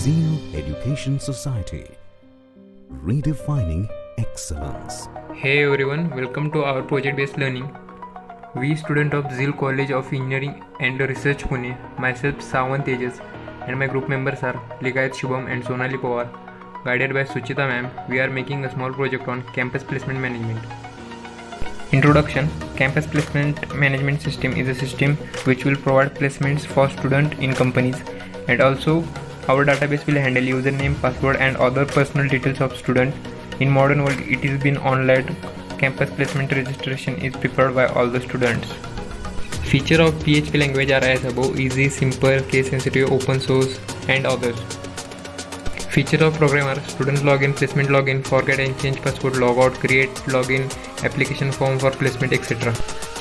Zeal Education Society, redefining excellence. Hey everyone, welcome to our project-based learning. We student of Zeal College of Engineering and Research Pune, myself Sawan Tejas and my group members are Ligayat Shubham and Sonali Pawar. Guided by Suchita ma'am, we are making a small project on campus placement management. Introduction. Campus placement management system is a system which will provide placements for students in companies, and also our database will handle username, password and other personal details of student. In modern world, it is been online. Campus placement registration is prepared by all the students. Feature of PHP language are as above: easy, simple, case sensitive, open source and others. Feature of programmer: student login, placement login, forget and change password, logout, create login, application form for placement, etc.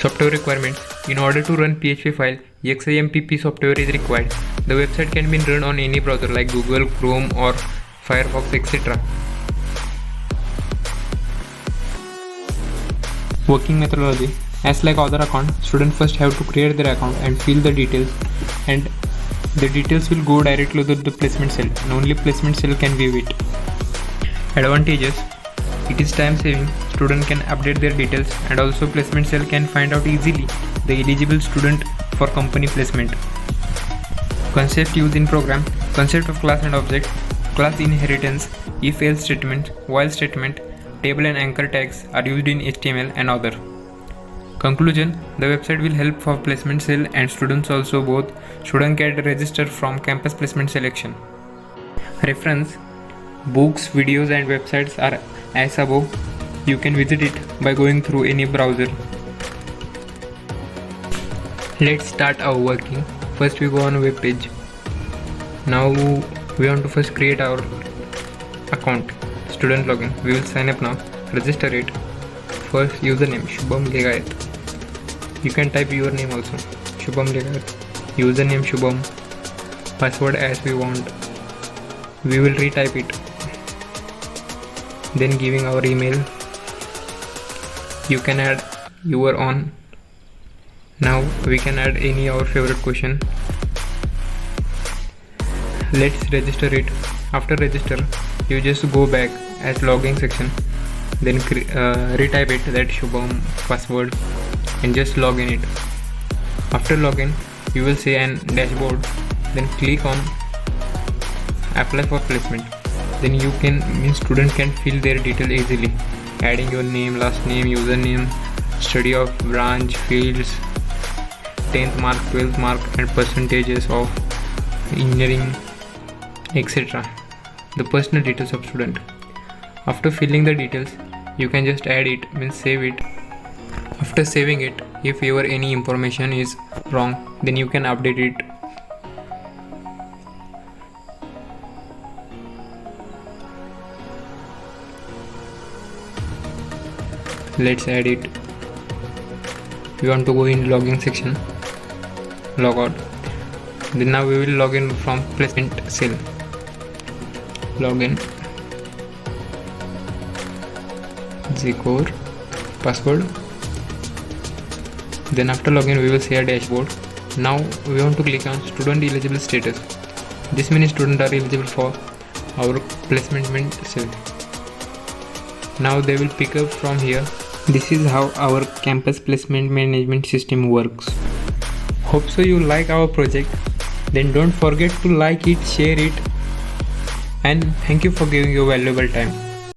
Software requirements: in order to run PHP file, XAMPP software is required. The website can be run on any browser like Google, Chrome or Firefox, etc. Working methodology: as like other account, students first have to create their account and fill the details, and the details will go directly to the placement cell and only placement cell can view it. Advantages: it is time saving, student can update their details, and also placement cell can find out easily the eligible student for company placement. Concept used in program: concept of class and object, class inheritance, if-else statement, while statement, table and anchor tags are used in HTML and other. Conclusion: the website will help for placement cell and students also. Both student can register from campus placement selection. Reference: books, videos and websites are as above. You can visit it by going through any browser. Let's start our working. First we go on a web page. Now we want to first create our account. Student login. We will sign up now. Register it. First username Shubham Ligayat. You can type your name also. Shubham Ligayat. Username Shubham. Password as we want. We will retype it. Then giving our email. You can add your own. Now we can add any our favorite question. Let's register it. After register, you just go back as login section. Then retype it, that Shubham password, and just log in it. After login, you will see an dashboard. Then click on apply for placement. Then student can fill their detail easily, adding your name, last name, username, study of branch, fields, 10th mark, 12th mark and percentages of engineering, etc. The personal details of student. After filling the details, you can just add it, save it. After saving it, if your any information is wrong, then you can update it. Let's add it. We want to go in login section, log out. Then now we will log in from placement cell. Login, Zcore, password. Then after login, we will see a dashboard. Now we want to click on student eligible status. This many students are eligible for our placement cell. Now they will pick up from here. This is how our campus placement management system works. Hope so you like our project. Then don't forget to like it, share it, and thank you for giving your valuable time.